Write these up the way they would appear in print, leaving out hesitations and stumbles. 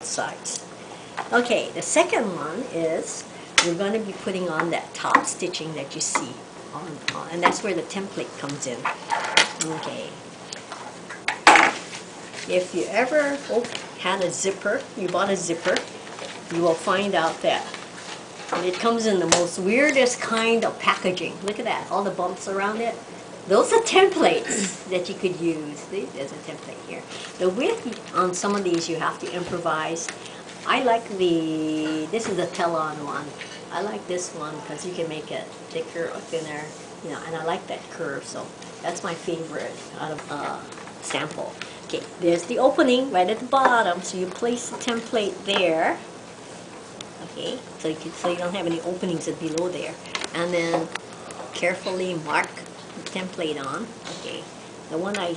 sides. Okay, the second one is we're going to be putting on that top stitching that you see and that's where the template comes in. Okay. If you ever had a zipper, you bought a zipper, you will find out that it comes in the most weirdest kind of packaging. Look at that, all the bumps around it. Those are templates that you could use. See, there's a template here. The width on some of these you have to improvise. I like this is the Telon one. I like this one because you can make it thicker or thinner, you know, and I like that curve, so that's my favorite out of sample. Okay, there's the opening right at the bottom, so you place the template there. Okay, so you don't have any openings below there, and then carefully mark the template on. Okay, the one I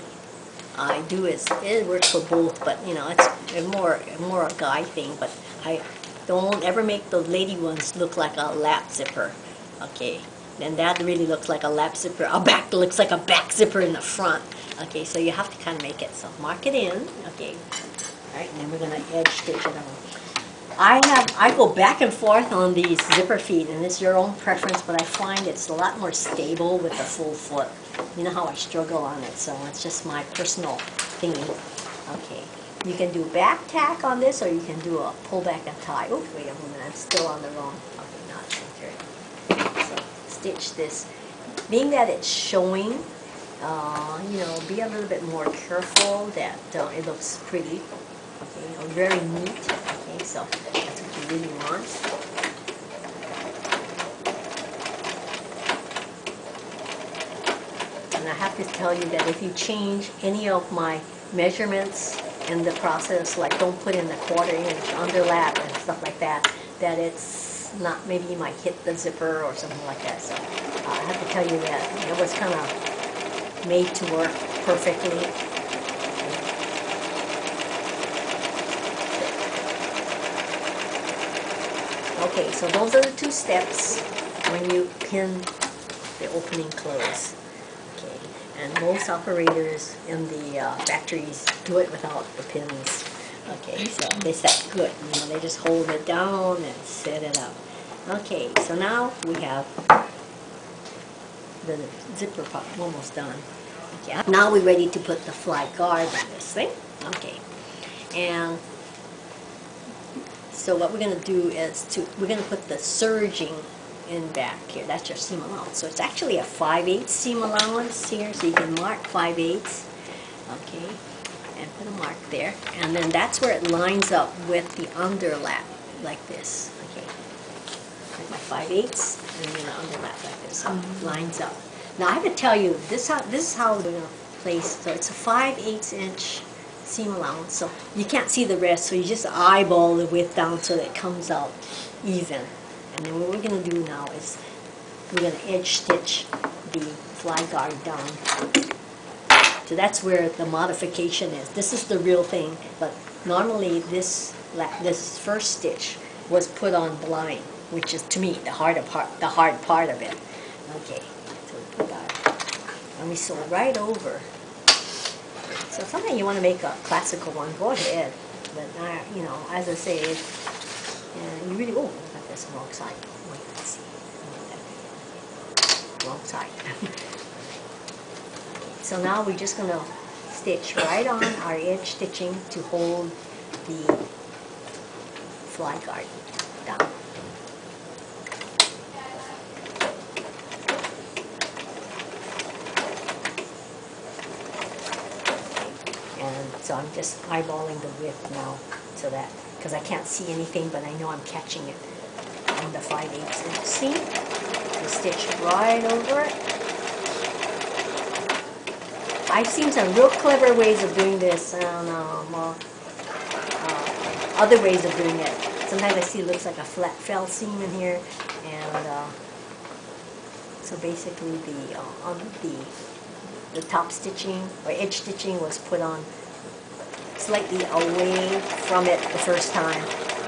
do is it works for both, but you know it's more a guy thing. But I don't ever make the lady ones look like a lap zipper. Okay, then that really looks like a lap zipper. A back looks like a back zipper in the front. Okay, so you have to kind of make it. So mark it in. Okay, all right, and then we're gonna edge stitch it on. I go back and forth on these zipper feet, and it's your own preference, but I find it's a lot more stable with the full foot. You know how I struggle on it, so it's just my personal thingy. Okay, you can do back tack on this, or you can do a pull back and tie. Oh, wait a minute, I'm still on the wrong. Okay, not centered. So stitch this. Being that it's showing, you know, be a little bit more careful that it looks pretty. Okay, or very neat. Okay, so that's what you really want. And I have to tell you that if you change any of my measurements in the process, like don't put in the 1/4 inch underlap and stuff like that, that it's not, maybe you might hit the zipper or something like that. So I have to tell you that it was kind of made to work perfectly. Okay, so those are the 2 steps when you pin the opening close. Okay, and most operators in the factories do it without the pins. Okay, so they set good. You know, they just hold it down and set it up. Okay, so now we have the zipper part almost done. Okay, now we're ready to put the fly guard on this thing. Okay, and so what we're going to do is we're going to put the serging in back here. That's your seam allowance. So it's actually a 5/8 seam allowance here, so you can mark 5/8. Okay, and put a mark there. And then that's where it lines up with the underlap, like this. Okay, like my 5/8, and then the underlap like this. So it lines up. Now I have to tell you, this is how we're going to place. So it's a 5/8 inch seam allowance, so you can't see the rest, so you just eyeball the width down so that it comes out even. And then what we're going to do now is we're going to edge stitch the fly guard down. So that's where the modification is. This is the real thing, but normally this first stitch was put on blind, which is to me the hard part of it. Okay, so we put that, and we sew right over. So if something you want to make a classical one, go ahead. But you know, as I say, you really I got this wrong side. Wait, let's see. Wrong side. So now we're just gonna stitch right on our edge stitching to hold the fly guard down. And so I'm just eyeballing the width now, so that, because I can't see anything, but I know I'm catching it on the 5/8 inch seam. So stitch right over it. I've seen some real clever ways of doing this, and other ways of doing it. Sometimes I see it looks like a flat fell seam in here, and so basically the top stitching or edge stitching was put on slightly away from it the first time.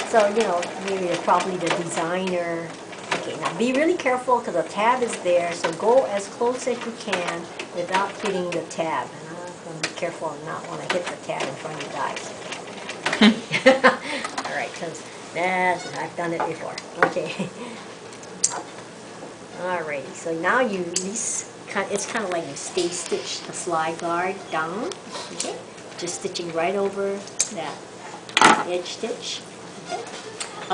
So, you know, maybe probably the designer. Okay, now be really careful because the tab is there, so go as close as you can without hitting the tab. And I'm going to be careful and not want to hit the tab in front of you guys. Okay. Yes, I've done it before. Okay. Alrighty, so now you it's kind of like you stay stitch the fly guard down. Okay. Just stitching right over that edge stitch. Okay.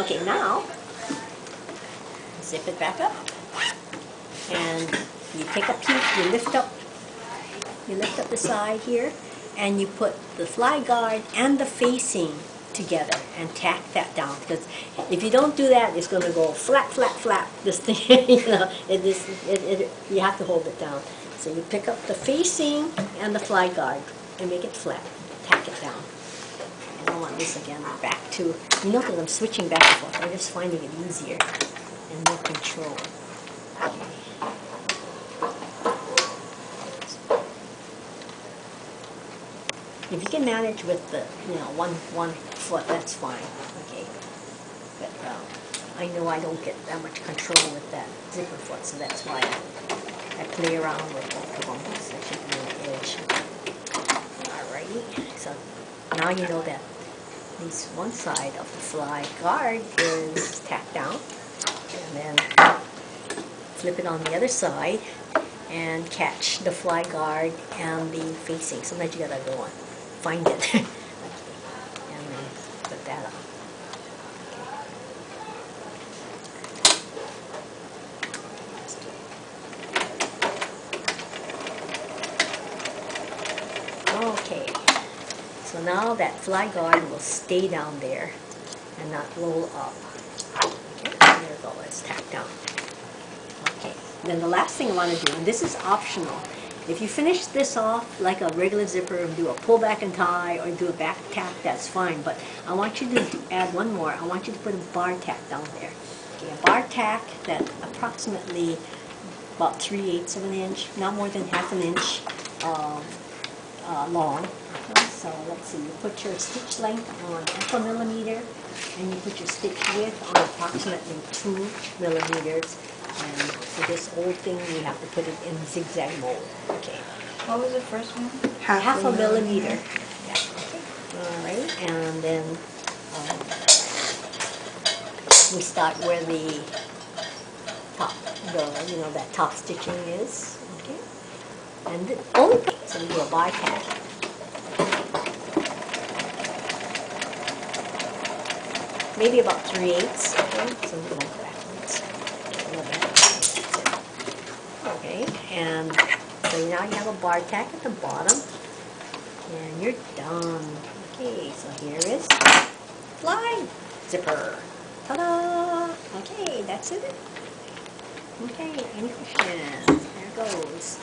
Okay, now zip it back up, and you take a peek. You lift up the side here, and you put the fly guard and the facing together and tack that down, because if you don't do that, it's going to go flat, flat, flat. This thing, you have to hold it down. So you pick up the facing and the fly guard and make it flat. Tack it down. And I want this again back to, because I'm switching back and forth. I'm just finding it easier and more control. Okay. If you can manage with the, one foot, that's fine. Okay. But I know I don't get that much control with that zipper foot, so that's why I play around with both of them, especially on the edge. Alrighty. So now you know that at least one side of the fly guard is tacked down, and then flip it on the other side and catch the fly guard and the facing. Sometimes you gotta go on. Find it. Okay. And then put that on. Okay. Okay. So now that fly guard will stay down there and not roll up. Okay. There we go. It's tacked down. Okay. Then the last thing I want to do, and this is optional. If you finish this off like a regular zipper and do a pull back and tie or do a back tack, that's fine. But I want you to add one more. I want you to put a bar tack down there. Okay, a bar tack that approximately about 3/8 of an inch, not more than half an inch long. Okay, so let's see, you put your stitch length on 1/2 millimeter and you put your stitch width on approximately 2 millimeters. And for this old thing, we have to put it in zigzag mode. Okay. What was the first one? Half a millimeter. Yeah. Okay. All right. And then we start where the top, that top stitching is. Okay. And so we do a bar tack. Maybe about 3/8. Okay. So we go backwards. Okay, and so now you have a bar tack at the bottom, and you're done. Okay, so here is fly zipper. Ta-da! Okay, that's it. Okay, any questions? There it goes.